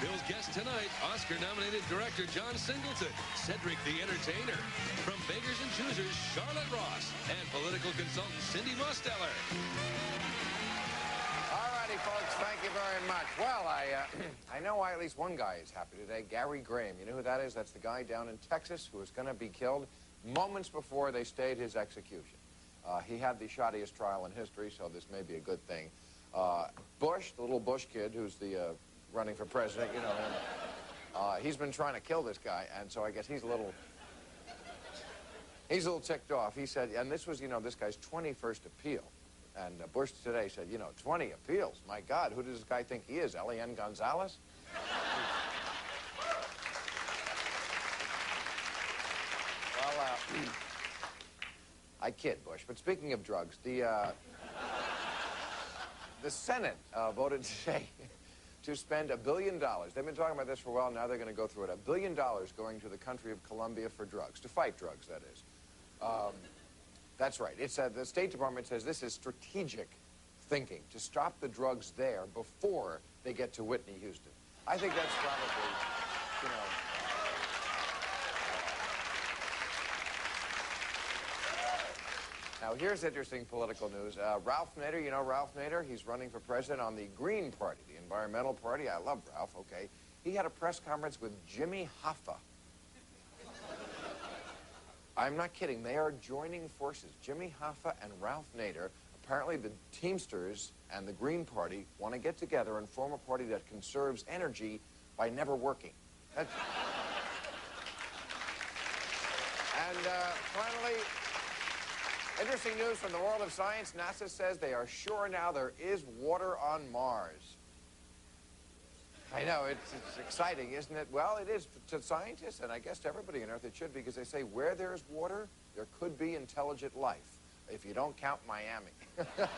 Bill's guest tonight, Oscar-nominated director John Singleton, Cedric the Entertainer, from Bakers and Choosers, Charlotte Ross, and political consultant Cyndi Mosteller. All righty, folks, thank you very much. Well, I know why at least one guy is happy today, Gary Graham. You know who that is? That's the guy down in Texas who was going to be killed moments before they stayed his execution. He had the shoddiest trial in history, so this may be a good thing. Bush, the little Bush kid who's the running for president, you know him, he's been trying to kill this guy, and so I guess he's a little ticked off. He said, and this was, you know, this guy's 21st appeal. And Bush today said, you know, 20 appeals. My God, who does this guy think he is, Elian Gonzalez? Well, I kid, Bush. But speaking of drugs, the Senate voted today to spend $1 billion. They've been talking about this for a while. Now they're going to go through it. $1 billion going to the country of Colombia for drugs, to fight drugs, that is. That's right. It's the State Department says this is strategic thinking, to stop the drugs there before they get to Whitney, Houston. I think that's probably, you know... Now, here's interesting political news. Ralph Nader, you know Ralph Nader? He's running for president on the Green Party, the environmental party. I love Ralph, okay. He had a press conference with Jimmy Hoffa. I'm not kidding. They are joining forces. Jimmy Hoffa and Ralph Nader. Apparently, the Teamsters and the Green Party want to get together and form a party that conserves energy by never working. That's... And finally... interesting news from the world of science. NASA says they are sure now there is water on Mars. I know, it's exciting, isn't it? Well, it is to scientists, and I guess to everybody on Earth it should, because they say where there's water, there could be intelligent life, if you don't count Miami. All right.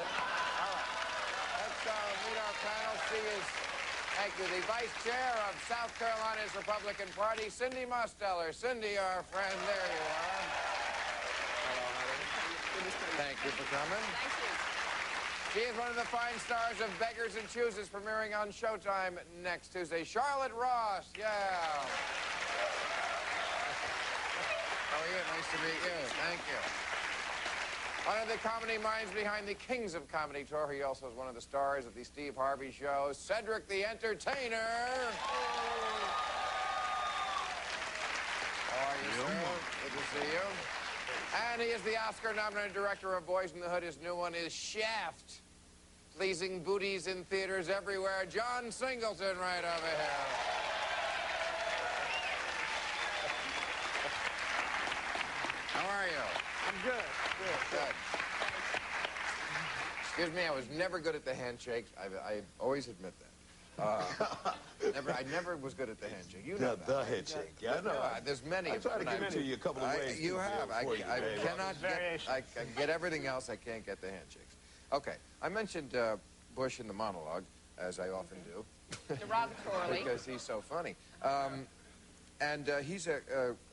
Let's meet our panel. She is, thank you, the Vice Chair of South Carolina's Republican Party, Cyndi Mosteller. Cyndi, our friend, there you are. Thank you for coming. Thank you. She is one of the fine stars of Beggars and Choosers, premiering on Showtime next Tuesday. Charlotte Ross, yeah. How are you? Nice to meet you. Thank you. One of the comedy minds behind the Kings of Comedy tour. He also is one of the stars of the Steve Harvey Show, Cedric the Entertainer. How are you, sir? Good to see you. And he is the Oscar-nominated director of Boys in the Hood. His new one is Shaft, pleasing booties in theaters everywhere. John Singleton, right over here. How are you? I'm good. Good. Excuse me, I was never good at the handshakes. I always admit that. I never was good at the handshake. You know the handshake. Yeah, no, there's many. I try to give it to you a couple of ways. You have. I cannot get. I can get everything else. I can't get the handshakes. Okay. I mentioned Bush in the monologue, as I often do. Derogatorily. Because he's so funny. And he's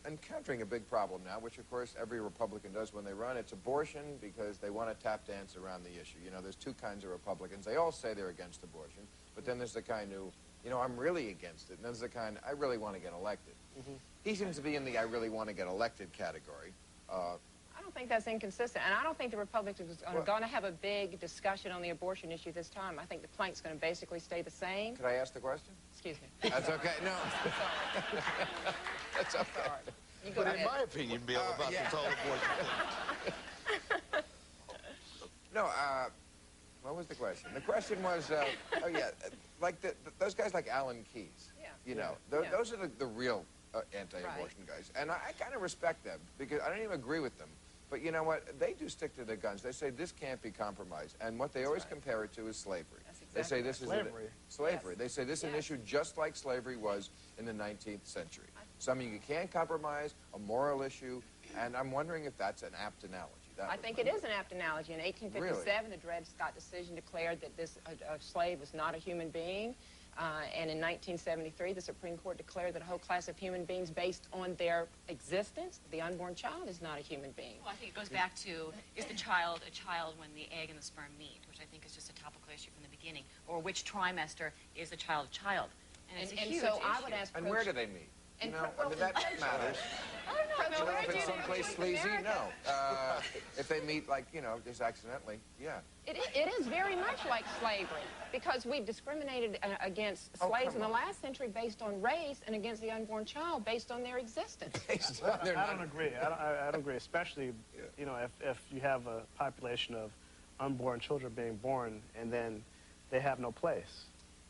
encountering a big problem now, which, of course, every Republican does when they run. It's abortion, because they want to tap dance around the issue. You know, there's two kinds of Republicans. They all say they're against abortion, but then there's the kind who, you know, I'm really against it. And there's the kind, I really want to get elected. Mm-hmm. He seems to be in the I really want to get elected category. I don't think that's inconsistent, and I don't think the Republicans are going to have a big discussion on the abortion issue this time. I think the plank's going to basically stay the same. Could I ask the question? Excuse me. That's okay. No. That's okay. Sorry. You go But ahead. in my opinion, Bill, about yeah. this whole abortion thing. No, what was the question? The question was, oh yeah, like those guys like Alan Keyes. Yeah. You know, those are the real anti-abortion guys. And I kind of respect them, because I don't even agree with them. But you know what? They do stick to their guns. They say this can't be compromised. And what they always compare it to is slavery. They say this is slavery. Slavery. Yes. They say this is an issue just like slavery was in the 19th century. Something you can't compromise, a moral issue, and I'm wondering if that's an apt analogy. I think it is an apt analogy. In 1857, the Dred Scott decision declared that a slave was not a human being. And in 1973, the Supreme Court declared that a whole class of human beings based on their existence, the unborn child is not a human being. Well, I think it goes back to, is the child a child when the egg and the sperm meet, which I think is just a topical issue from the beginning, or which trimester is the child a child? And it's a and huge so issue. I would ask And where do they meet? You And know, I mean, that matters. pro-choice. You know, if it's Pro-choice someplace sleazy, America. no. If they meet, like, you know, just accidentally, yeah. It is very much like slavery, because we discriminated against Oh, slaves come in the on. last century based on race and against the unborn child based on their existence. They're I not- don't agree. I don't agree, especially, you know, if you have a population of unborn children being born and then they have no place.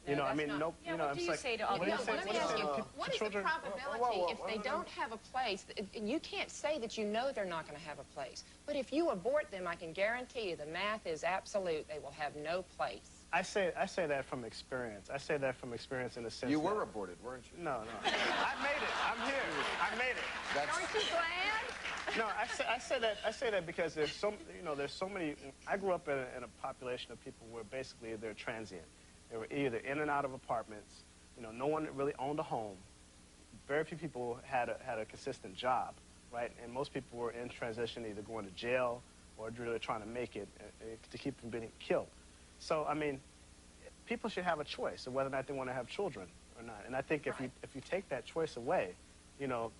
You know, I that's mean, not- no, Yeah, you know, what it's do you like, say to all what do you these say? Let me What do you ask say you, to what is the children? probability if they don't have a place? You can't say that you know they're not going to have a place. But if you abort them, I can guarantee you the math is absolute. They will have no place. I say that from experience. I say that from experience in the sense You that- were aborted, weren't you? No. I made it. I'm here. I made it. That's, Aren't you glad? No, I say that because there's so many. I grew up in a population of people where basically they're transient. They were either in and out of apartments. You know, no one really owned a home. Very few people had a consistent job, right? And most people were in transition, either going to jail or really trying to make it to keep from being killed. So, I mean, people should have a choice of whether or not they want to have children or not. And I think if you take that choice away, you know,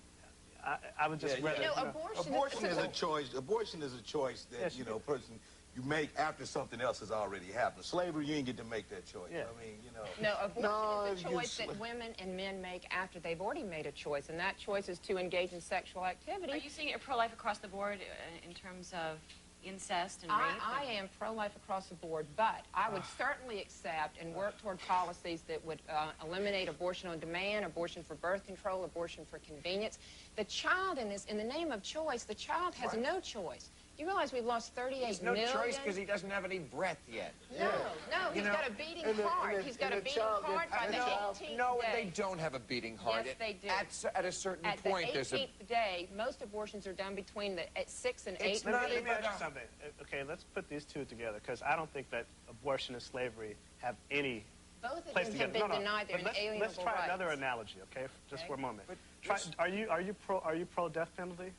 I would just rather. You know, you know, Abortion is a choice. Abortion is a choice that, Yes, you know, person you make after something else has already happened. Slavery, you ain't get to make that choice. Yeah. I mean, you know. No, abortion No, is a you choice that women and men make after they've already made a choice, and that choice is to engage in sexual activity. Are you seeing it pro-life across the board in terms of incest and rape? I am pro-life across the board, but I would certainly accept and work toward policies that would eliminate abortion on demand, abortion for birth control, abortion for convenience. The child in the name of choice, the child has no choice. You realize we've lost 38 there's no million? choice because he doesn't have any breath yet. No, he's got a beating heart. He's got a beating heart by the 18th No, day. they don't have a beating heart. Yes, they do. At a certain At point, the there's a... 18th day, most abortions are done between at 6 and 8 It's not Let me even ask you a- something. Okay, let's put these two together, because I don't think that abortion and slavery have any Both of place them together. have been denied their But inalienable let's try rights. another analogy, okay? Just for a moment. But Try, this- are you pro death penalty?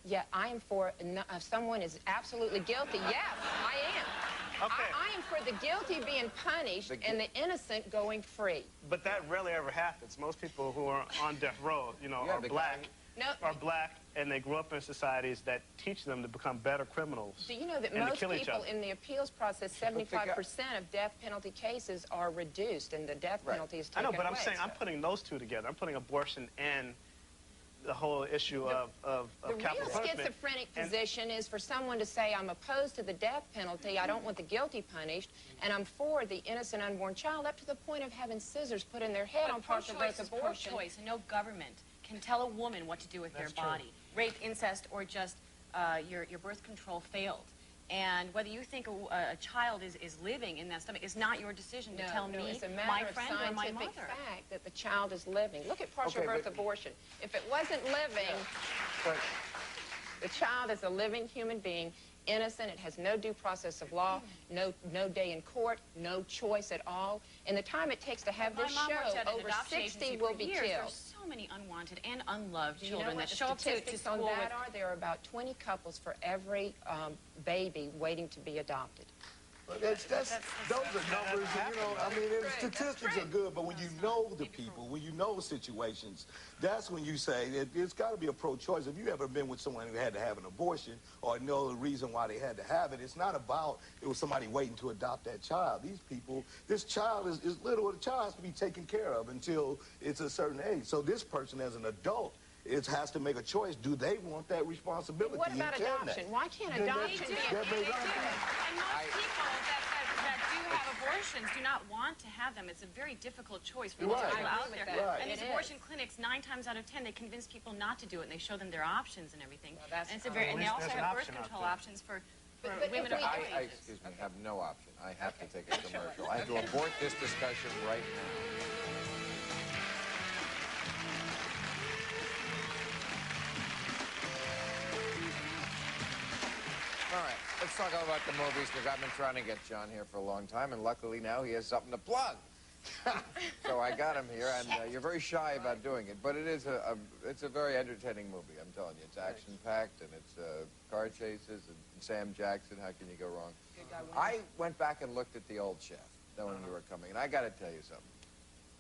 Yeah, I am for, if someone is absolutely guilty, yes, I am. Okay. I am for the guilty being punished and the innocent going free. But that rarely ever happens. Most people who are on death row, you know, Yeah, are the black, No. are black, and they grew up in societies that teach them to become better criminals. Do you know that and to most kill each people other. in the appeals process, 75% of death penalty cases are reduced, and the death penalty is I taken know, but I'm away. saying I'm putting those two together. I'm putting abortion and the whole issue of The capital real punishment. schizophrenic And- position is for someone to say, I'm opposed to the death penalty, I don't want the guilty punished, and I'm for the innocent unborn child, up to the point of having scissors put in their head on But partial pro-choice birth is abortion. pro-choice, and no government can tell a woman what to do with That's their body. Rape, incest, or just your birth control failed. And whether you think a child is living in that stomach is not your decision to tell me, it's a matter my of friend, or my scientific mother. fact that the child is living. Look at partial Okay, birth but- abortion. If it wasn't living, But the child is a living human being, innocent. It has no due process of law, no day in court, no choice at all. In the time it takes to have My this mom worked show, at an over adoption 60 agency will for be years. killed. There's so many unwanted and unloved Do you know children what that the show up to statistics on school with... that are? There are about 20 couples for every baby waiting to be adopted. But those are numbers, and, you know, I mean, the statistics are good, but when you know the people, when you know situations, that's when you say that it's got to be a pro-choice. If you ever been with someone who had to have an abortion or know the reason why they had to have it, it's not about it was somebody waiting to adopt that child. These people, this child is little. The child has to be taken care of until it's a certain age. So this person, as an adult, has to make a choice. Do they want that responsibility? What about and can adoption? they? Why can't Then adoption be that may not be. And most people that do have abortions do not want to have them. It's a very difficult choice for most Right. people I out agree there. with that. And It these is. abortion clinics, 9 times out of 10, they convince people not to do it, and they show them their options and everything. Well, that's- and it's a Well, very, at and they least also there's an have birth option out control there. options for But women if of we- all I, ages. excuse me, have no option. I have to take a commercial. I have to abort this discussion right now. All right, let's talk about the movies, because I've been trying to get John here for a long time, and luckily now he has something to plug. So I got him here, and you're very shy about doing it, but it is it's a very entertaining movie, I'm telling you. It's action-packed, and it's car chases, and Sam Jackson, how can you go wrong? I went back and looked at The Old Chef, knowing you were coming, and I got to tell you something.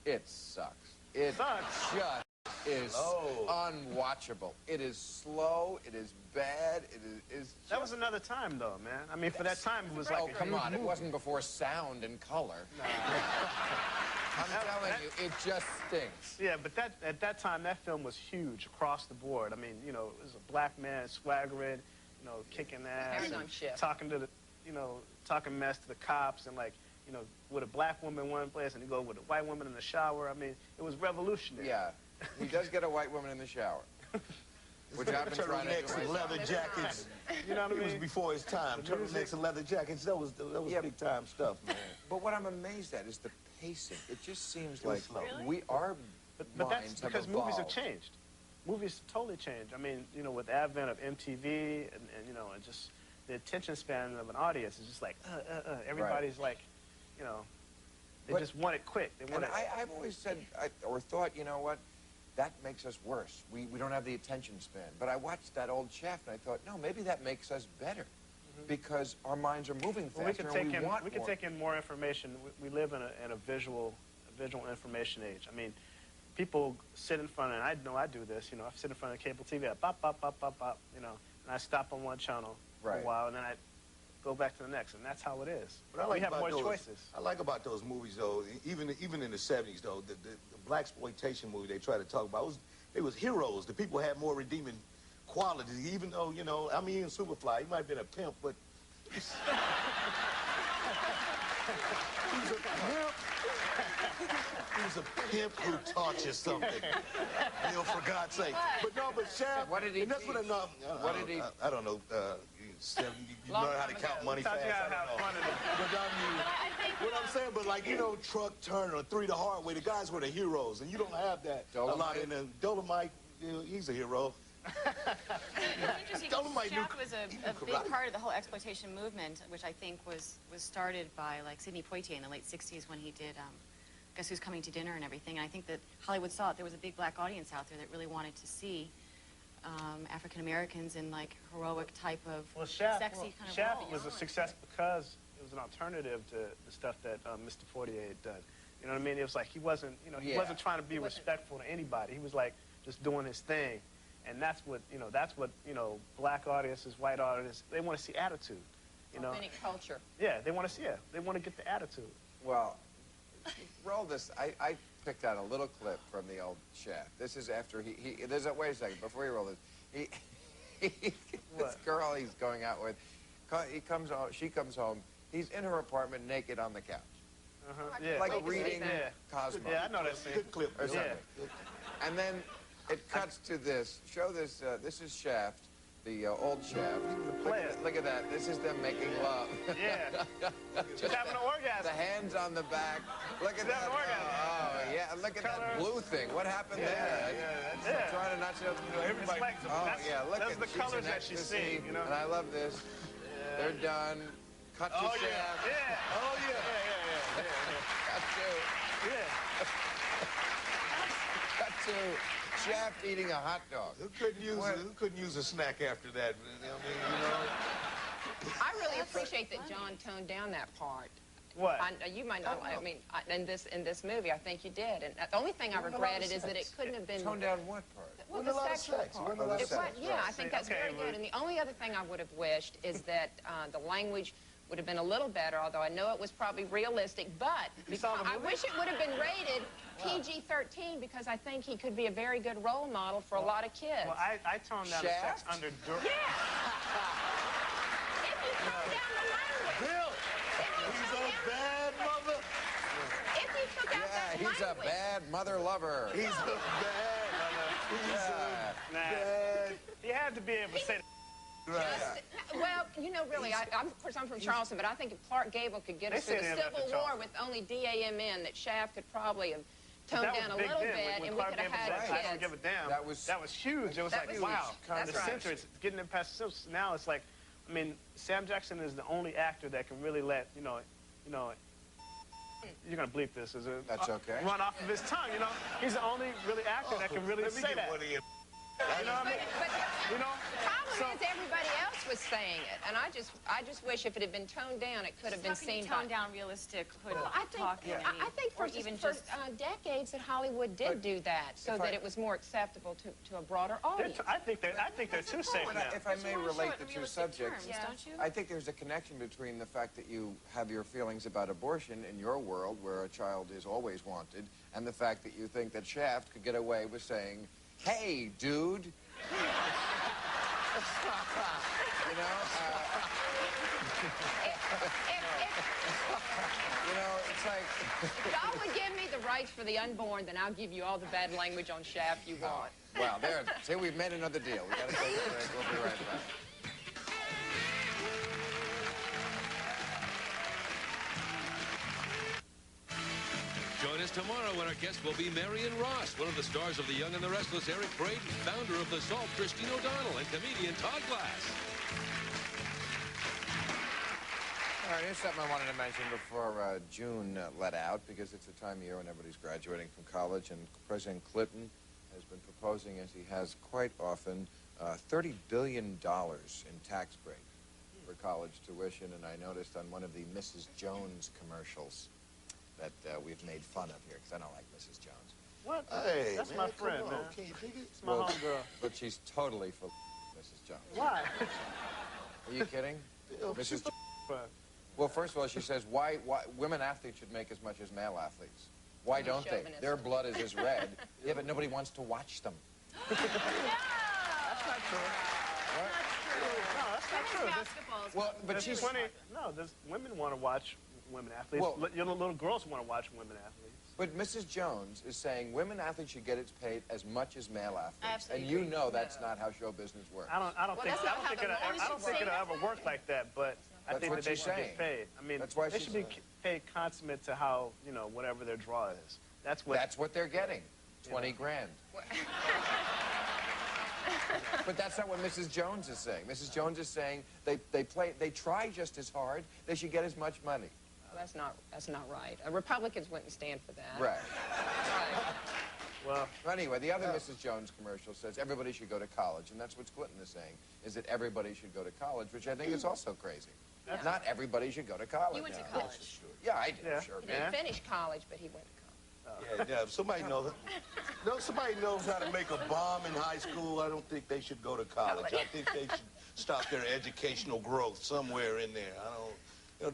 It sucks. It just is unwatchable. It is slow. It is bad. It is that was another time, though, man. I mean, for that time, it was like... Oh, come on. It wasn't before sound and color. Nah. I'm telling you, it just stinks. Yeah, but at that time, that film was huge across the board. I mean, you know, it was a black man swaggering, you know, kicking ass, and talking to the, you know, talking mess to the cops, and like, you know, with a black woman in one place, and he go with a white woman in the shower. I mean, it was revolutionary. Yeah, he does get a white woman in the shower. Which I've been trying to do. And leather jackets. You know what I mean? It was before his time. Turtlenecks and leather jackets, that was big time stuff, man. But what I'm amazed at is the pacing. It just seems like our but that's minds because have movies evolved. have changed. Movies totally changed. I mean, you know, with the advent of MTV and you know, and just the attention span of an audience is just like, everybody's like, you know, they just want it quick. They want it. I've always said, or thought, you know what, that makes us worse. We don't have the attention span. But I watched that old Shaft, and I thought, no, maybe that makes us better. Because our minds are moving faster, we can take in more information. We live in a visual information age. I mean, people sit in front, and I know I do this, you know, I sit in front of cable TV, bop, bop, bop, bop, bop, you know, and I stop on one channel for a while, and then I go back to the next, and that's how it is. But we have more choices. I like about those movies, though, even in the 70s, though, the blaxploitation movie they try to talk about, they was heroes. The people had more redeeming qualities, even though, you know, I mean, in Superfly, he might have been a pimp, but... He's a pimp. He's a pimp who taught you something. You know, for God's sake. But no, but Shaft, what did he that's what I don't know, you learn how to count money fast. I don't know. But what I'm saying, but like, you know, Truck Turner, Three the Hard Way, the guys were the heroes, and you don't have that a lot in them. Dolomite, you know, he's a hero. It's interesting. Shaft was a big part of the whole exploitation movement, which I think was started by like Sidney Poitier in the late '60s when he did Guess Who's Coming to Dinner and everything. And I think that Hollywood saw it. There was a big black audience out there that really wanted to see African Americans in like heroic type of sexy kind of Shaft roles. was a success because it was an alternative to the stuff that Mr. Poitier had done. You know what I mean? It was like he wasn't, you know, he wasn't trying to be respectful to anybody. He was like just doing his thing. And that's what, you know, black audiences, white audiences, they want to see attitude, you know. Authentic culture. Yeah, they want to see it. They want to get the attitude. Well, roll this. I picked out a little clip from the old Shaft. This is after wait a second, before you roll this. This girl he's going out with, she comes home, he's in her apartment naked on the couch. Yeah. Like reading Cosmo. Yeah, I know that scene. Good clip. Or something. And then it cuts to this. Show this. This is Shaft, the old Shaft. Look at that. This is them making love. Yeah. She's having an orgasm. The hands on the back. Look at that. Oh, yeah. Look at that blue thing. What happened there? Yeah. Trying to not show. Everybody. Look that's at the colors that she's seeing, you know. And I love this. They're done. Cut to Shaft. Yeah. Oh, yeah. Cut to. Cut to Shaft eating a hot dog. Who couldn't use a snack after that? I mean, you know. I really appreciate that John toned down that part. What? You might not. I mean, in this movie, I think you did. And the only thing I regretted is that it couldn't have been. Toned down what part? Well, the sexual part. Yeah, I think that's very good. And the only other thing I would have wished is that the language would have been a little better, although I know it was probably realistic, but I wish it would have been rated PG-13 because I think he could be a very good role model for a lot of kids. Well, I toned down the sex under duress. Yeah. If you tone down the language. Bill, he's a bad mother. If you took out that language. He's a bad mother lover. He's a bad mother. He had to be able to say that. Well, you know, really, of course, I'm from Charleston, but I think if Clark Gable could get us through the Civil War with only DAMN, that Shaft could probably have toned down a little bit, and we could have had kids. I don't give a damn. That was huge. It was like, wow. In the center, it's getting it past the center. Now it's like, I mean, Sam Jackson is the only actor that can really let, you know, you're going to bleep this. That's okay. Run off of his tongue, you know. He's the only really actor that can really say that. You know what I mean? You know? The problem is everybody else was saying it, and I just wish if it had been toned down, it could have been seen by... toned down, realistic, hood I think for decades that Hollywood did do that, so that it was more acceptable to a broader audience. I think they're too safe now. If I may relate the two subjects, don't you? I think there's a connection between the fact that you have your feelings about abortion in your world, where a child is always wanted, and the fact that you think that Shaft could get away with saying, "Hey, dude." You know, you know, it's like... If y'all would give me the rights for the unborn, then I'll give you all the bad language on Shaft you want. Well, there. See, we've made another deal. We got to take a break. We'll be right back. Join us tomorrow when our guest will be Marion Ross, one of the stars of The Young and the Restless, Eric Braeden, founder of The Salt, Christine O'Donnell, and comedian Todd Glass. All right, here's something I wanted to mention before June let out, because it's the time of year when everybody's graduating from college, and President Clinton has been proposing, as he has quite often, $30 billion in tax break for college tuition, and I noticed on one of the Mrs. Jones commercials that we've made fun of here, because I don't like Mrs. Jones. What? Hey, that's man, my friend, man. Can you dig it? It's my homegirl. But she's totally full of Mrs. Jones. Why? Are you kidding? She's Mrs. Well, first of all, she says, why women athletes should make as much as male athletes. Why don't they? Their blood is as red. Yeah, but nobody wants to watch them. That's not true. What? No, that's not true. Basketball. Well, but she's... There's women want to watch women athletes. Well, little girls want to watch women athletes. But Mrs. Jones is saying women athletes should get paid as much as male athletes. I absolutely and you agree. know that's not how show business works. I don't think it'll ever work like that, but I think that they should get paid. I mean, that's why they should be paid consummate to how, whatever their draw is. That's what they're getting. 20 grand. But that's not what Mrs. Jones is saying. Mrs. Jones is saying they try just as hard. They should get as much money. Well, that's not right. Republicans wouldn't stand for that. Right. Right. Well, anyway, the other Mrs. Jones commercial says everybody should go to college, and that's what Clinton is saying, is that everybody should go to college, which I think is also crazy. Yeah. Not everybody should go to college. You went to college. Yeah, I did, sure. He didn't finish college, but he went to college. Yeah, if somebody knows how to make a bomb in high school, I don't think they should go to college. I think they should stop their educational growth somewhere in there.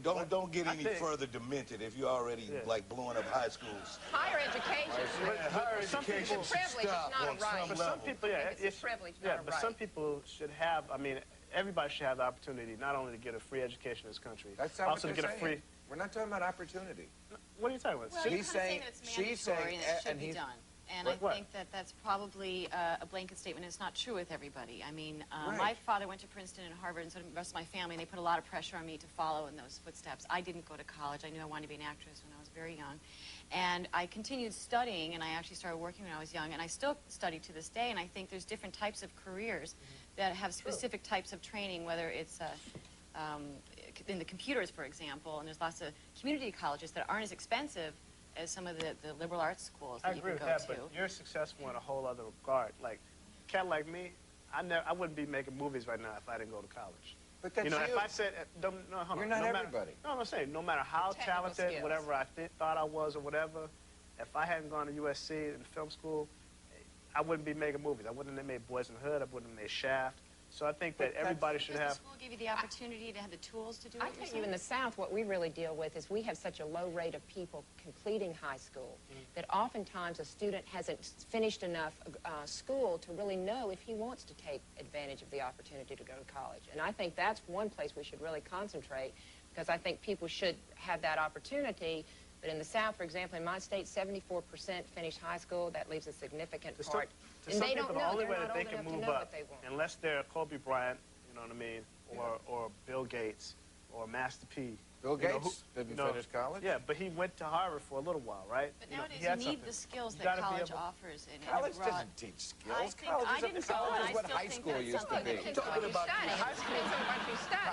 Don't get any further demented if you're already like blowing up high schools. Higher education. Higher education should stop on some level. Some people, it's a privilege, not a right. But some people should have. I mean, everybody should have the opportunity not only to get a free education in this country, that's not also what to get saying. a free. We're not talking about opportunity. What are you talking about? Well, she's saying that it's mandatory and it should be done. And I think that that's probably a blanket statement. It's not true with everybody. I mean, my father went to Princeton and Harvard, and so did the rest of my family, and they put a lot of pressure on me to follow in those footsteps. I didn't go to college. I knew I wanted to be an actress when I was very young. And I continued studying, and I actually started working when I was young, and I still study to this day, and I think there's different types of careers that have specific types of training, whether it's in the computers, for example, and there's lots of community colleges that aren't as expensive as some of the liberal arts schools that you can go to. I agree with that, but you're successul in a whole other regard. Like, a cat like me, I wouldn't be making movies right now if I didn't go to college. But that's if I said, hold on. You're not everybody. No, I'm saying, no matter how talented, skills. whatever I thought I was or whatever, if I hadn't gone to USC in film school, I wouldn't be making movies. I wouldn't have made Boys in the Hood. I wouldn't have made Shaft. So I think that everybody should have... the school give you the opportunity to have the tools to do it? I think you in the South, what we really deal with is we have such a low rate of people completing high school that oftentimes a student hasn't finished enough school to really know if he wants to take advantage of the opportunity to go to college. And I think that's one place we should really concentrate, because I think people should have that opportunity. But in the South, for example, in my state, 74% finish high school. That leaves a significant part. To some people, the only way that they can move up, unless they're Kobe Bryant, you know what I mean, or Bill Gates, or Master P. Bill Gates didn't finish college. Yeah, but he went to Harvard for a little while, right? But nowadays you need the skills that college offers. College doesn't teach skills. I didn't say college that. is what high school used to be. Talking about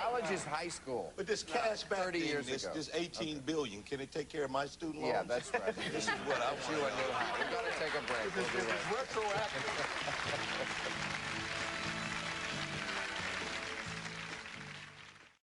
College is high school. But this cash back 30 thing, years ago. this 18 billion, can it take care of my student loans? Yeah, that's right. This is what I want. You a new high. We've got to take a break. It's retroactive.